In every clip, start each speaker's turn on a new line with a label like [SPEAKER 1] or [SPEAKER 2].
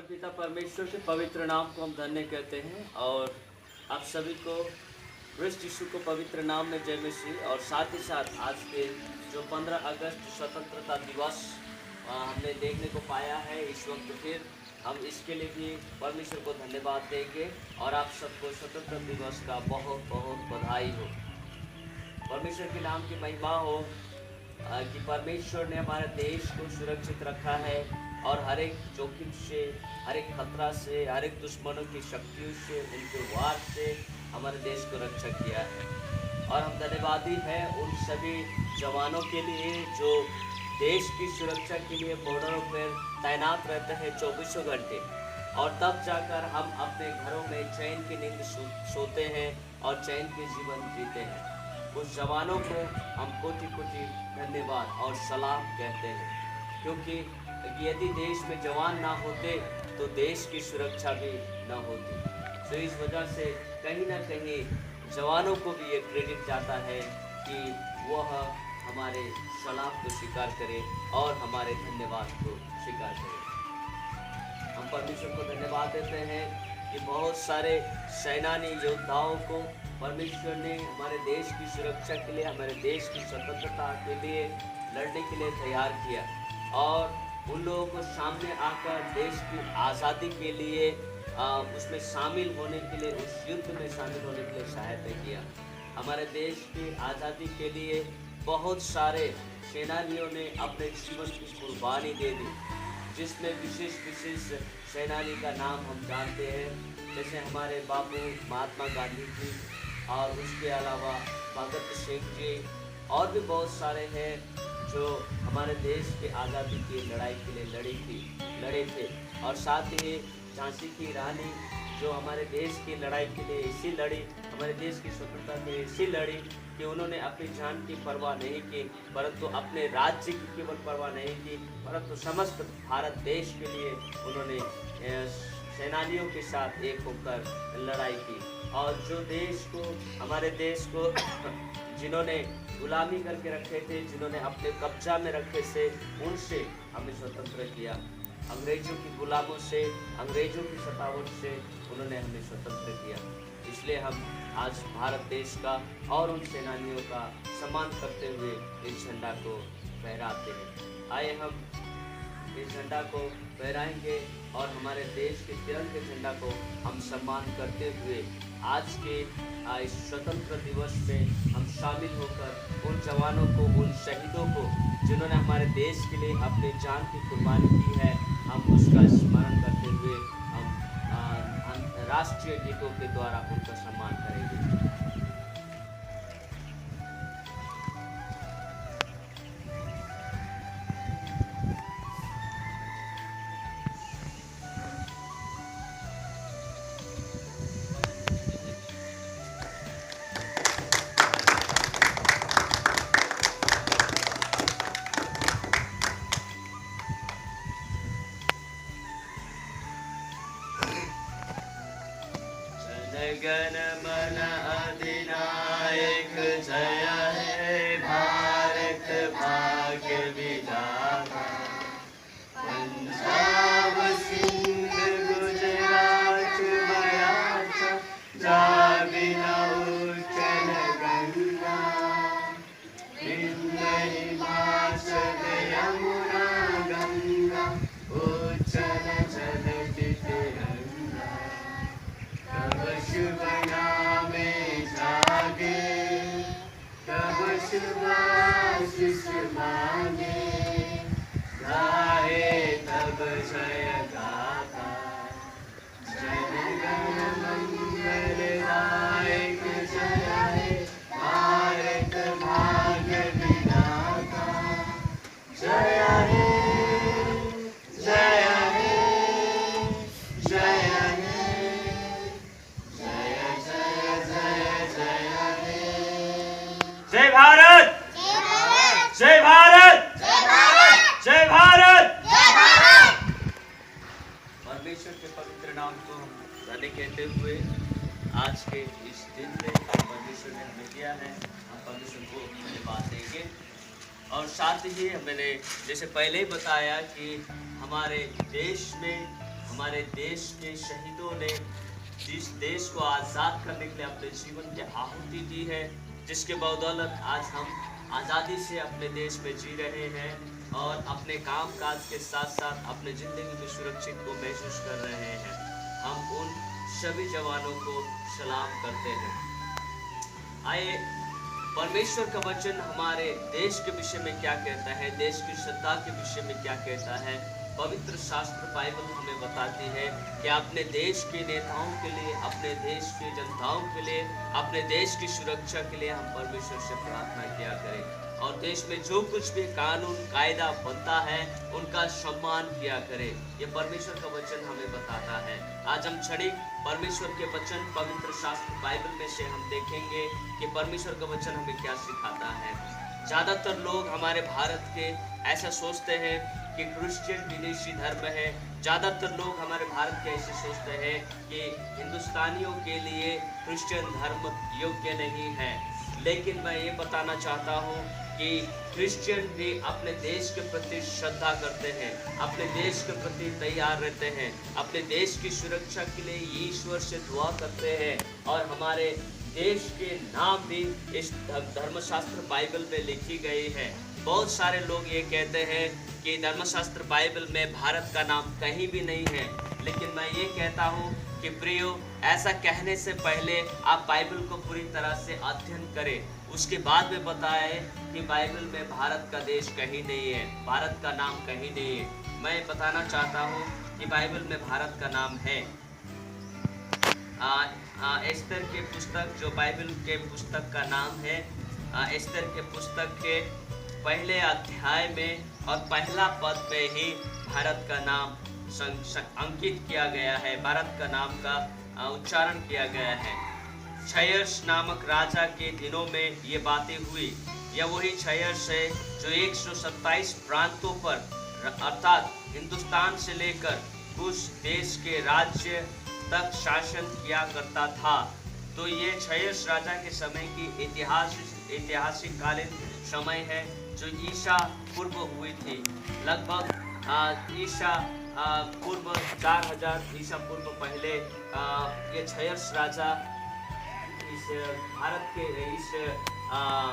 [SPEAKER 1] पिता परमेश्वर के पवित्र नाम को हम धन्य कहते हैं और आप सभी को क्रिस्ट यीशु को पवित्र नाम में जय मसीह। और साथ ही साथ आज के जो 15 अगस्त स्वतंत्रता दिवस हमने देखने को पाया है, इस वक्त फिर हम इसके लिए भी परमेश्वर को धन्यवाद देंगे और आप सबको स्वतंत्रता दिवस का बहुत बहुत बधाई हो। परमेश्वर के नाम की महिमा हो कि परमेश्वर ने हमारे देश को सुरक्षित रखा है और हर एक जोखिम से, हर एक खतरा से, हर एक दुश्मनों की शक्तियों से, उनके वार से हमारे देश को रक्षा किया है। और हम धन्यवादी हैं उन सभी जवानों के लिए जो देश की सुरक्षा के लिए बॉर्डरों पर तैनात रहते हैं 24 घंटे, और तब जाकर हम अपने घरों में चैन की नींद सोते हैं और चैन के जीवन जीते हैं। उस जवानों को हम कोटि कोटि धन्यवाद और सलाम कहते हैं, क्योंकि यदि देश में जवान ना होते तो देश की सुरक्षा भी ना होती। तो इस वजह से कहीं ना कहीं जवानों को भी ये क्रेडिट जाता है कि वह हमारे सलाम को स्वीकार करें और हमारे धन्यवाद को स्वीकार करें। हम परमेश्वर को धन्यवाद देते हैं कि बहुत सारे सेनानी योद्धाओं को परमेश्वर ने हमारे देश की सुरक्षा के लिए, हमारे देश की स्वतंत्रता के लिए लड़ने के लिए तैयार किया और उन लोगों को सामने आकर देश की आज़ादी के लिए उसमें शामिल होने के लिए, उस युद्ध में शामिल होने के लिए सहायता किया। हमारे देश की आज़ादी के लिए बहुत सारे सेनानियों ने अपने जीवन की कुर्बानी दे दी, जिसमें विशेष सेनानी का नाम हम जानते हैं, जैसे हमारे बापू महात्मा गांधी जी और उसके अलावा भगत सिंह जी और भी बहुत सारे हैं जो हमारे देश के आज़ादी की लड़ाई के लिए लड़े थे। और साथ ही झांसी की रानी जो हमारे देश की लड़ाई के लिए इसी लड़ी, हमारे देश की स्वतंत्रता के लिए इसी लड़ी कि उन्होंने अपनी जान की परवाह नहीं की, परंतु अपने राज्य की केवल परवाह नहीं की, परंतु समस्त भारत देश के लिए उन्होंने सेनानियों के साथ एक होकर लड़ाई की। और जो देश को, हमारे देश को जिन्होंने गुलामी करके रखे थे, जिन्होंने अपने कब्जा में रखे थे, उनसे हमें स्वतंत्र किया। अंग्रेजों की गुलामों से, अंग्रेजों की सतावट से उन्होंने हमें स्वतंत्र किया। इसलिए हम आज भारत देश का और उन सेनानियों का सम्मान करते हुए इस झंडा को फहराते हैं। आइए हम इस झंडा को फहराएंगे और हमारे देश के तिरंगे झंडा को हम सम्मान करते हुए आज के इस स्वतंत्र दिवस में हम शामिल होकर उन जवानों को, उन शहीदों को जिन्होंने हमारे देश के लिए अपनी जान की कुर्बानी की है, हम उसका स्मरण करते हुए हम राष्ट्रीय गीतों के द्वारा उनका सम्मान करेंगे।
[SPEAKER 2] गण मन अधिनायक जय हे भारत भाग्य विधाता। पंजाब सिंध गुजरात मराठा द्राविड़ उत्कल गंगा, विंध्य हिमाचल यमुना गंगा, उच्चल जलति तिरंगा। तब शुभ नामे जागे, तब शुभ आशीष मांगे, गाए तब जय गाथा। जन गण मंगल दायक जय हे भारत भाग्य विधाता। जय हे, जय हे, जय हे, जय भारत, जय भारत, जय भारत।
[SPEAKER 1] परमेश्वर के पवित्र नाम को हम धन्य कहते हुए आज के इस दिन में परमेश्वर ने हमें दिया है, हम परमेश्वर को धन्यवाद देंगे। और साथ ही मैंने जैसे पहले ही बताया कि हमारे देश में हमारे देश के शहीदों ने जिस देश को आज़ाद करने के लिए अपने जीवन की आहुति दी है, जिसके बदौलत आज हम आज़ादी से अपने देश में जी रहे हैं और अपने काम काज के साथ साथ अपने ज़िंदगी में सुरक्षित को महसूस कर रहे हैं। हम उन सभी जवानों को सलाम करते हैं। आइए परमेश्वर का वचन हमारे देश के विषय में क्या कहता है, देश की सत्ता के विषय में क्या कहता है। पवित्र शास्त्र बाइबल हमें बताती है कि अपने देश के नेताओं के लिए, अपने देश की जनताओं के लिए, अपने देश की सुरक्षा के लिए हम परमेश्वर से प्रार्थना किया करें और देश में जो कुछ भी कानून कायदा बनता है उनका सम्मान किया करें। ये परमेश्वर का वचन हमें बताता है। आज हम क्षणिक परमेश्वर के वचन पवित्र शास्त्र बाइबल में से हम देखेंगे कि परमेश्वर का वचन हमें क्या सिखाता है। ज़्यादातर लोग हमारे भारत के ऐसा सोचते हैं कि क्रिश्चियन विदेशी धर्म है। ज़्यादातर लोग हमारे भारत के ऐसे सोचते हैं कि हिंदुस्तानियों के लिए क्रिश्चियन धर्म योग्य नहीं है। लेकिन मैं ये बताना चाहता हूँ कि क्रिश्चियन भी अपने देश के प्रति श्रद्धा करते हैं, अपने देश के प्रति तैयार रहते हैं, अपने देश की सुरक्षा के लिए ईश्वर से दुआ करते हैं और हमारे देश के नाम भी इस धर्मशास्त्र बाइबल में लिखी गई है। बहुत सारे लोग ये कहते हैं कि धर्मशास्त्र बाइबल में भारत का नाम कहीं भी नहीं है, लेकिन मैं ये कहता हूँ कि प्रियो, ऐसा कहने से पहले आप बाइबल को पूरी तरह से अध्ययन करें, उसके बाद में बताएं कि बाइबल में भारत का देश कहीं नहीं है, भारत का नाम कहीं नहीं है। मैं बताना चाहता हूँ कि बाइबल में भारत का नाम है। एस्तर के पुस्तक, जो बाइबल के पुस्तक का नाम है, एस्तर के पुस्तक के पहले अध्याय में और पहला पद में ही भारत का नाम अंकित किया गया है, भारत का नाम का उच्चारण किया गया है। क्षयर्ष नामक राजा के दिनों में ये बातें हुई। यह वही क्षयर्ष है जो 127 प्रांतों पर अर्थात हिंदुस्तान से लेकर कुछ देश के राज्य तक शासन किया करता था। तो ये क्षयर्ष राजा के समय की ऐतिहासिक कालीन समय है जो ईसा पूर्व हुई थी। लगभग ईसा पूर्व 4000 ईसा पूर्व पहले ये क्षयर्ष राजा इस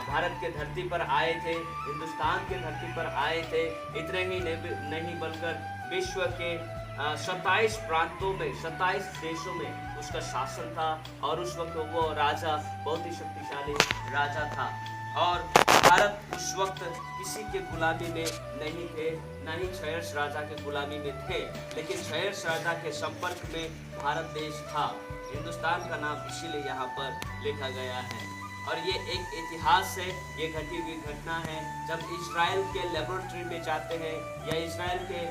[SPEAKER 1] भारत के धरती पर आए थे, हिंदुस्तान के धरती पर आए थे। इतने ही नहीं बल्कि विश्व के 27 प्रांतों में, 27 देशों में उसका शासन था और उस वक्त वो राजा बहुत ही शक्तिशाली राजा था। और भारत उस वक्त किसी के गुलामी में नहीं थे, न ही क्षयर्ष राजा के गुलामी में थे, लेकिन क्षयर्ष राजा के संपर्क में भारत देश था। हिंदुस्तान का नाम इसीलिए यहाँ पर लिखा गया है। और ये एक इतिहास है, ये घटी हुई घटना है। जब इजराइल के लेबोरेटरी में जाते हैं या इजराइल के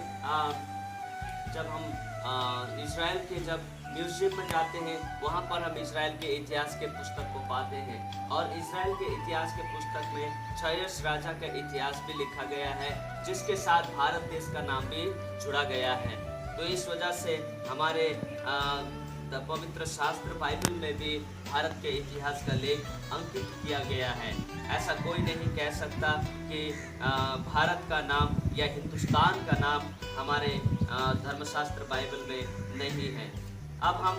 [SPEAKER 1] जब म्यूजियम में जाते हैं, वहाँ पर हम इजराइल के इतिहास के पुस्तक को पाते हैं। और इजराइल के इतिहास के पुस्तक में क्षयर्ष राजा का इतिहास भी लिखा गया है, जिसके साथ भारत देश का नाम भी जुड़ा गया है। तो इस वजह से हमारे पवित्र शास्त्र बाइबल में भी भारत के इतिहास का लेख अंकित किया गया है। ऐसा कोई नहीं कह सकता कि भारत का नाम या हिंदुस्तान का नाम हमारे धर्मशास्त्र बाइबल में नहीं है। अब हम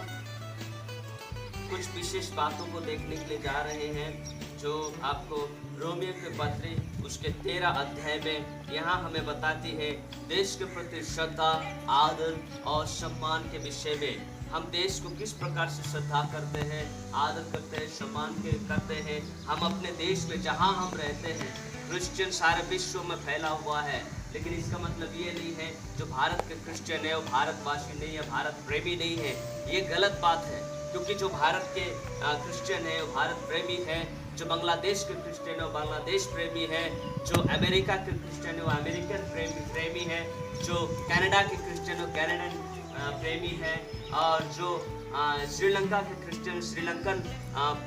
[SPEAKER 1] कुछ विशेष बातों को देखने के लिए जा रहे हैं जो आपको रोमियो के पत्री उसके 13 अध्याय में यहाँ हमें बताती है देश के प्रति श्रद्धा, आदर और सम्मान के विषय में। हम देश को किस प्रकार से श्रद्धा करते हैं, आदर करते हैं, सम्मान करते हैं। हम अपने देश में जहाँ हम रहते हैं, क्रिश्चियन सारे विश्व में फैला हुआ है, लेकिन इसका मतलब ये नहीं है जो भारत के क्रिश्चियन है वो भारतवासी नहीं है, भारत प्रेमी नहीं है। ये गलत बात है, क्योंकि जो भारत के क्रिश्चियन है वो भारत प्रेमी है, जो बांग्लादेश के क्रिश्चियन है वो बांग्लादेश प्रेमी है, जो अमेरिका के क्रिश्चियन है वो अमेरिकन प्रेमी है, जो कनाडा के क्रिश्चियन है वो कैनेडियन प्रेमी है, और जो श्रीलंका के क्रिश्चियन श्रीलंकन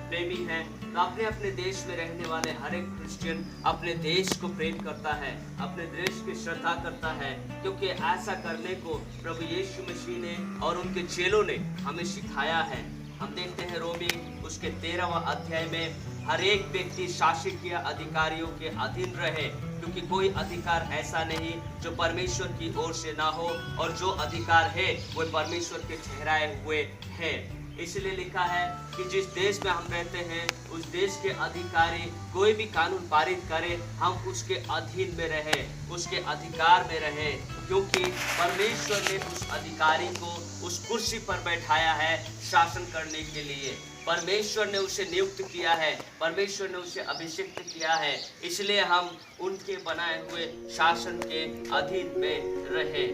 [SPEAKER 1] प्रेमी हैं। तो अपने अपने देश में रहने वाले हर एक क्रिश्चियन अपने देश को प्रेम करता है, अपने देश की श्रद्धा करता है, क्योंकि ऐसा करने को प्रभु यीशु मसीह ने और उनके चेलों ने हमें सिखाया है। हम देखते हैं रोमी उसके 13वां अध्याय में हर एक व्यक्ति शासकीय अधिकारियों के अधीन रहे, क्योंकि कोई अधिकार ऐसा नहीं जो परमेश्वर की ओर से ना हो, और जो अधिकार है वो परमेश्वर के ठहराए हुए है। इसलिए लिखा है कि जिस देश में हम रहते हैं उस देश के अधिकारी कोई भी कानून पारित करे, हम उसके अधीन में रहे, उसके अधिकार में रहे, क्योंकि परमेश्वर ने उस अधिकारी को उस कुर्सी पर बैठाया है शासन करने के लिए। परमेश्वर ने उसे नियुक्त किया है, परमेश्वर ने उसे अभिषिक्त किया है, इसलिए हम उनके बनाए हुए शासन के अधीन में रहे।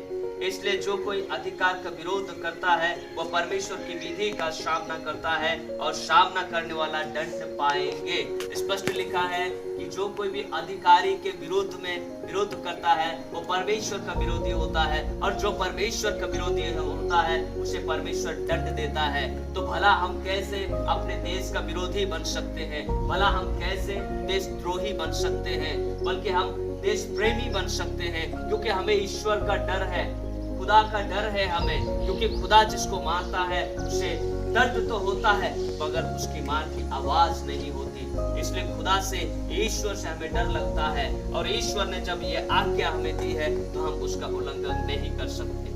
[SPEAKER 1] इसलिए जो कोई अधिकार का विरोध करता है वह परमेश्वर की विधि का सामना करता है, और सामना करने वाला दंड पाएंगे। स्पष्ट लिखा है कि जो कोई भी अधिकारी के विरोध करता है वो परमेश्वर का विरोधी होता है, और जो परमेश्वर का विरोधी होता है उसे परमेश्वर दंड देता है। तो भला हम कैसे अपने देश का विरोधी बन सकते हैं, भला हम कैसे देशद्रोही बन सकते हैं, बल्कि हम देश प्रेमी बन सकते हैं, क्योंकि हमें ईश्वर का डर है, खुदा का डर है हमें, क्योंकि खुदा जिसको मारता है उसे दर्द तो होता है मगर उसकी मार की आवाज नहीं होती। इसलिए खुदा से, ईश्वर से हमें डर लगता है, और ईश्वर ने जब ये आज्ञा हमें दी है तो हम उसका उल्लंघन नहीं कर सकते,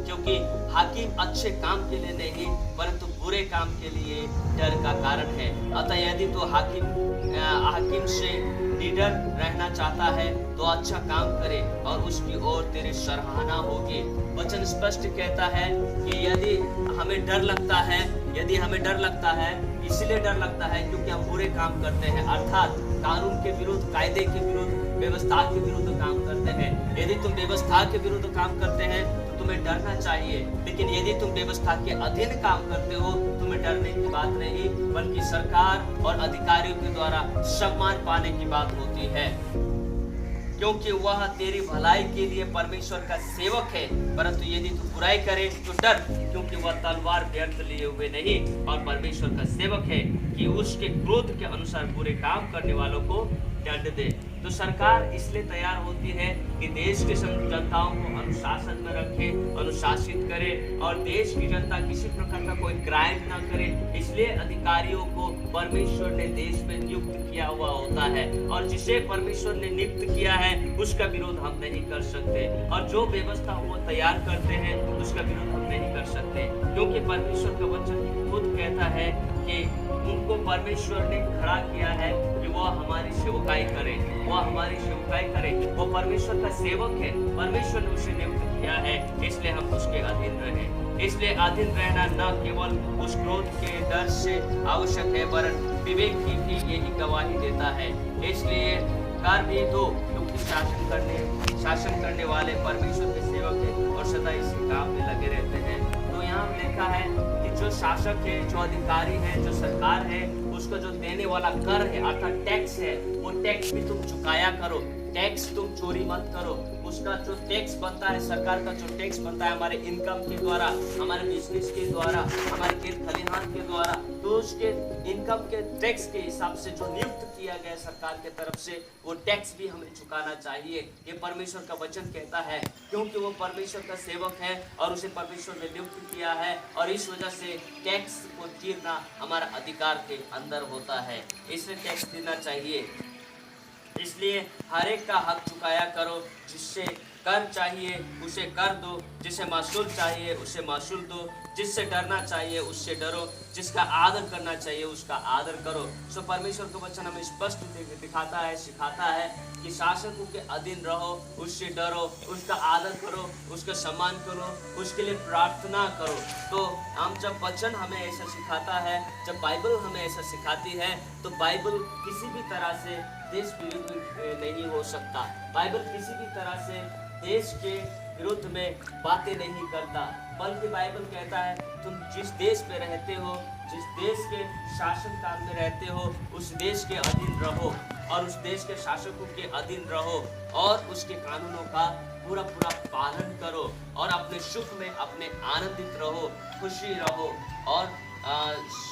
[SPEAKER 1] क्योंकि हाकिम अच्छे काम के लिए नहीं परंतु बुरे काम के लिए डर का कारण है। अतः यदि तो हाकिम से निडर रहना चाहता है तो अच्छा काम करे और उसकी ओर तेरी सराहना होगी। वचन स्पष्ट कहता है कि यदि हमें डर लगता है, इसलिए डर लगता है क्योंकि हम बुरे काम करते हैं, अर्थात कानून के विरुद्ध, कायदे के विरुद्ध, व्यवस्था के विरुद्ध काम करते हैं। यदि तुम व्यवस्था के विरुद्ध काम करते हैं तो तुम्हें डरना चाहिए, लेकिन यदि तुम व्यवस्था के अधीन काम करते हो तुम्हें डरने की बात नहीं, बल्कि सरकार और अधिकारियों के द्वारा सम्मान पाने की बात होती है, क्योंकि वह तेरी भलाई के लिए परमेश्वर का सेवक है। परंतु यदि तू बुराई करे तो डर, क्योंकि वह तलवार व्यर्थ लिए हुए नहीं और परमेश्वर का सेवक है कि उसके क्रोध के अनुसार बुरे काम करने वालों को दंड दे। तो सरकार इसलिए तैयार होती है कि देश के जनताओं को अनुशासन में रखे, अनुशासित करे, और देश की जनता किसी प्रकार का कोई क्राइम ना करे। इसलिए अधिकारियों को परमेश्वर ने देश में नियुक्त किया हुआ होता है, और जिसे परमेश्वर ने नियुक्त किया है उसका विरोध हम नहीं कर सकते, और जो व्यवस्था वो तैयार करते हैं उसका विरोध हम नहीं कर सकते, क्योंकि परमेश्वर का वचन खुद कहता है कि उनको परमेश्वर ने खड़ा किया है कि वह हमारी सेवकाई करे, वो परमेश्वर का सेवक है, परमेश्वर ने उसे नियुक्त किया है, इसलिए हम उसके अधीन रहें। इसलिए अधीन रहना न केवल उस क्रोध के डर से आवश्यक है, वरन विवेक की भी यही गवाही देता है। इसलिए कर भी दो, क्योंकि शासन करने वाले परमेश्वर के सेवक है और सदा इसी काम में लगे रहते हैं। तो यहाँ लिखा है कि जो शासक है, जो अधिकारी है, जो सरकार है, उसको जो देने वाला कर है अर्थात टैक्स है, वो टैक्स भी तुम चुकाया करो। टैक्स तुम चोरी मत करो। उसका जो टैक्स बनता है, सरकार का जो टैक्स बनता है हमारे इनकम के द्वारा, हमारे बिजनेस के द्वारा, हमारे खेत खलिहान के द्वारा, तो उसके इनकम के टैक्स के हिसाब से जो नियुक्त किया गया सरकार के तरफ से, वो टैक्स भी हमें चुकाना चाहिए। ये परमेश्वर का वचन कहता है, क्योंकि वो परमेश्वर का सेवक है और उसे परमेश्वर ने नियुक्त किया है, और इस वजह से टैक्स को चीरना हमारा अधिकार के अंदर होता है, इसलिए टैक्स देना चाहिए। इसलिए हर एक का हक चुकाया करो। जिससे कर चाहिए उसे कर दो, जिसे मासूल चाहिए उसे मासूल दो, जिससे डरना चाहिए उससे डरो, जिसका आदर करना चाहिए उसका आदर करो। सो परमेश्वर का वचन हमें स्पष्ट दिखाता है, सिखाता है कि शासकों के अधीन रहो, उससे डरो, उसका आदर करो, उसका सम्मान करो, उसके लिए प्रार्थना करो। तो हम जब वचन हमें ऐसा सिखाता है, जब बाइबल हमें ऐसा सिखाती है, तो बाइबल किसी भी तरह से देश विरुद्ध नहीं हो सकता। बाइबल किसी भी तरह से देश के विरुद्ध में बातें नहीं करता, बल्कि बाइबल कहता है तुम जिस देश में रहते हो, जिस देश के शासन काल में रहते हो, उस देश के अधीन रहो और उस देश के शासकों के अधीन रहो और उसके कानूनों का पूरा पालन करो और अपने सुख में अपने आनंदित रहो, खुशी रहो और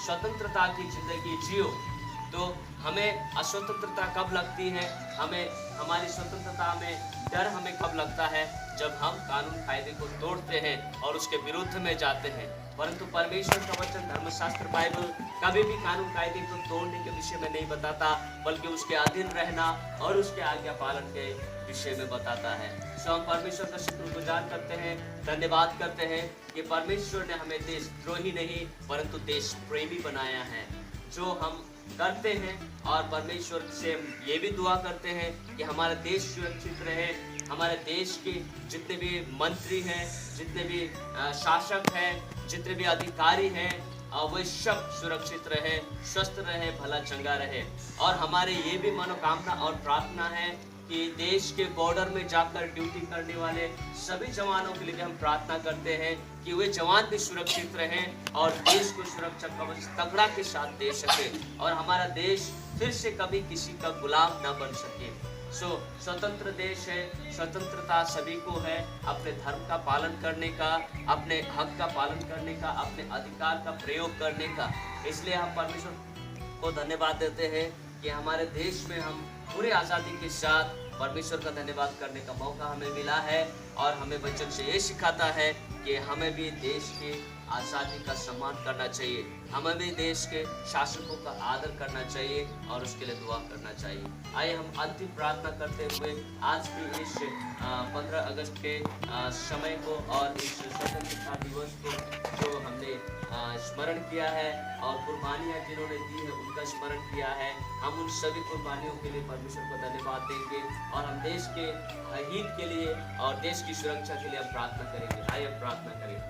[SPEAKER 1] स्वतंत्रता की जिंदगी जियो। तो हमें अस्वतंत्रता कब लगती है, हमारी स्वतंत्रता में डर हमें कब लगता है, जब हम कानून कायदे को तोड़ते हैं और उसके विरुद्ध में जाते हैं। परंतु परमेश्वर का वचन धर्मशास्त्र बाइबल कभी भी कानून कायदे को तोड़ने के विषय में नहीं बताता, बल्कि उसके अधीन रहना और उसके आज्ञा पालन के विषय में बताता है। सो हम परमेश्वर का शुक्रगुजार करते हैं, धन्यवाद करते हैं कि परमेश्वर ने हमें देशद्रोही नहीं परंतु देश प्रेमी बनाया है, जो हम करते हैं। और परमेश्वर से ये भी दुआ करते हैं कि हमारा देश सुरक्षित रहे, हमारे देश के जितने भी मंत्री हैं, जितने भी शासक हैं, जितने भी अधिकारी हैं, वे सब सुरक्षित रहे, स्वस्थ रहे, भला चंगा रहे। और हमारे ये भी मनोकामना और प्रार्थना है कि देश के बॉर्डर में जाकर ड्यूटी करने वाले सभी जवानों के लिए हम प्रार्थना करते हैं कि वे जवान भी सुरक्षित रहें और देश को सुरक्षा कवच तगड़ा के साथ दे सके और हमारा देश फिर से कभी किसी का गुलाम न बन सके। सो स्वतंत्र देश है, स्वतंत्रता सभी को है अपने धर्म का पालन करने का, अपने हक का पालन करने का, अपने अधिकार का प्रयोग करने का। इसलिए हम परमेश्वर को धन्यवाद देते हैं कि हमारे देश में हम पूरे आज़ादी के साथ परमेश्वर का धन्यवाद करने का मौका हमें मिला है। और हमें वचन से ये सिखाता है कि हमें भी देश की आज़ादी का सम्मान करना चाहिए, हमें भी देश के शासकों का आदर करना चाहिए और उसके लिए दुआ करना चाहिए। आइए हम अंतिम प्रार्थना करते हुए आज भी इस 15 अगस्त के समय को और इस स्वतंत्रता दिवस को जो हमने स्मरण किया है और कुर्बानियाँ जिन्होंने दी है उनका स्मरण किया है, हम उन सभी कुर्बानियों के लिए परमेश्वर को धन्यवाद देंगे और हम देश के हित के लिए और देश की सुरक्षा के लिए हम प्रार्थना करेंगे। आइए प्रार्थना करें।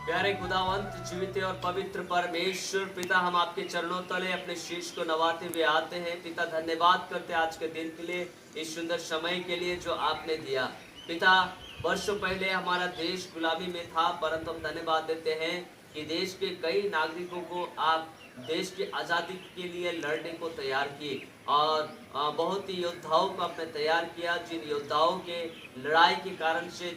[SPEAKER 1] प्यारे खुदावंत जीवित और पवित्र परमेश्वर पिता, हम आपके चरणों तले अपने शीश को नवाते हुए आते हैं। पिता, धन्यवाद करते आज के दिन के लिए, इस सुंदर समय के लिए जो आपने दिया। पिता, वर्षों पहले हमारा देश गुलामी में था, परंतु हम धन्यवाद देते हैं कि देश के कई नागरिकों को आप देश की आज़ादी के लिए लड़ने को तैयार किए और बहुत ही योद्धाओं को आपने तैयार किया, जिन योद्धाओं के लड़ाई के कारण से,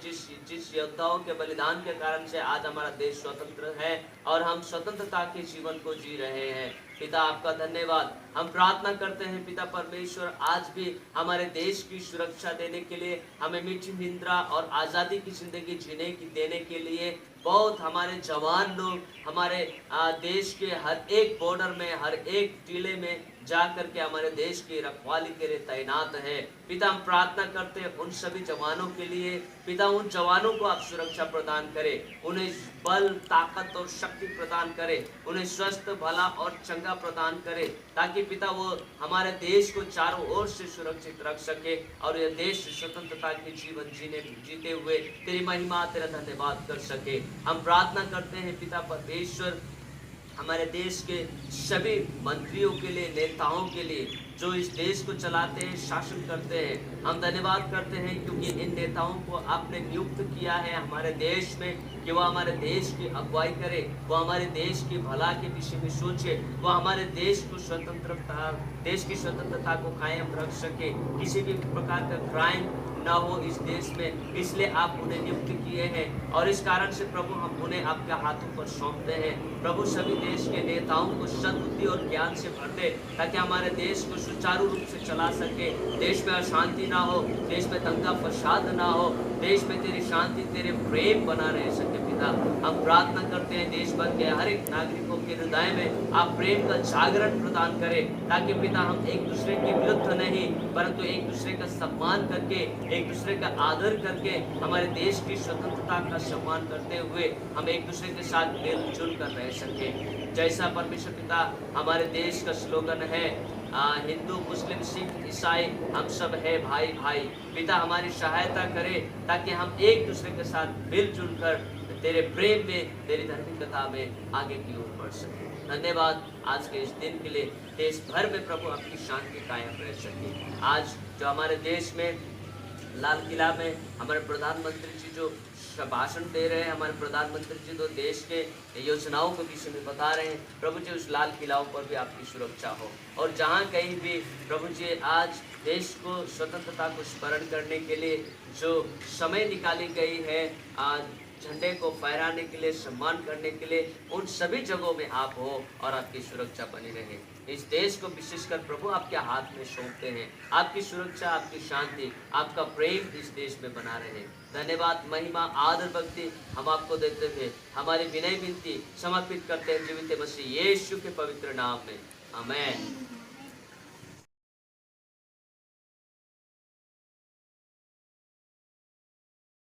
[SPEAKER 1] जिस योद्धाओं के बलिदान के कारण से आज हमारा देश स्वतंत्र है और हम स्वतंत्रता के जीवन को जी रहे हैं। पिता, आपका धन्यवाद। हम प्रार्थना करते हैं पिता परमेश्वर, आज भी हमारे देश की सुरक्षा देने के लिए, हमें मीठी निंद्रा और आज़ादी की जिंदगी जीने की देने के लिए बहुत हमारे जवान लोग हमारे देश के हर एक बॉर्डर में, हर एक टीले में जा कर के हमारे देश की रखवाली के लिए तैनात है। पिता, हम प्रार्थना करते हैं उन सभी जवानों के लिए। पिता, उन जवानों को आप सुरक्षा प्रदान करें, उन्हें बल, ताकत और शक्ति प्रदान करें, उन्हें स्वस्थ, भला और चंगा प्रदान करें, ताकि पिता वो हमारे देश को चारों ओर से सुरक्षित रख सके और यह देश स्वतंत्रता के जीवन जीते हुए तेरी महिमा, तेरा धन्यवाद कर सके। हम प्रार्थना करते हैं पिता परमेश्वर, हमारे देश के सभी मंत्रियों के लिए, नेताओं के लिए जो इस देश को चलाते हैं, शासन करते हैं, हम धन्यवाद करते हैं क्योंकि इन नेताओं को आपने नियुक्त किया है हमारे देश में कि वह हमारे देश की अगुवाई करे, वो हमारे देश की भला के विषय में सोचे, वो हमारे देश की स्वतंत्रता को कायम रख सके, किसी भी प्रकार का क्राइम ना हो इस देश में। इसलिए आप उन्हें नियुक्त किए हैं और इस कारण से प्रभु हम उन्हें आपके हाथों पर सौंपते हैं। प्रभु, सभी देश के नेताओं को सद्बुद्धि और ज्ञान से भर दे ताकि हमारे देश को सुचारू रूप से चला सके, देश में अशांति ना हो, देश में दंगा फसाद ना हो, देश में तेरी शांति, तेरे प्रेम बना रह सके। पिता, हम प्रार्थना करते हैं देश भर के हर एक नागरिकों के हृदय में आप प्रेम का जागरण प्रदान करें, ताकि पिता हम एक दूसरे के विरुद्ध नहीं परंतु एक दूसरे का सम्मान करके, एक दूसरे का आदर करके, हमारे देश की स्वतंत्रता का सम्मान करते हुए हम एक दूसरे के साथ मिलजुल कर रह सके। जैसा परमेश्वर पिता हमारे देश का स्लोगन है, हिंदू, मुस्लिम, सिख, ईसाई हम सब है भाई भाई। पिता, हमारी सहायता करें ताकि हम एक दूसरे के साथ मिलजुल कर तेरे प्रेम में, तेरी धार्मिकता में आगे की ओर बढ़ सके। धन्यवाद आज के इस दिन के लिए। देश भर में प्रभु आपकी शांति कायम रह सके। आज जो हमारे देश में लाल किला में हमारे प्रधानमंत्री जी जो भाषण दे रहे हैं, हमारे प्रधानमंत्री जी तो देश के योजनाओं के विषय में बता रहे हैं, प्रभु जी उस लाल किलाओं पर भी आपकी सुरक्षा हो और जहाँ कहीं भी प्रभु जी आज देश को स्वतंत्रता को स्मरण करने के लिए जो समय निकाली गई है, झंडे को फहराने के लिए, सम्मान करने के लिए, उन सभी जगहों में आप हो और आपकी सुरक्षा बनी रहे। इस देश को विशेषकर प्रभु आपके हाथ में सौंपते हैं। आपकी सुरक्षा, आपकी शांति, आपका प्रेम इस देश में बना रहे। धन्यवाद, महिमा, आदर, भक्ति हम आपको देते हुए हमारी विनय विनती समर्पित करते हैं जीवित मसीह यीशु के पवित्र नाम में, आमेन।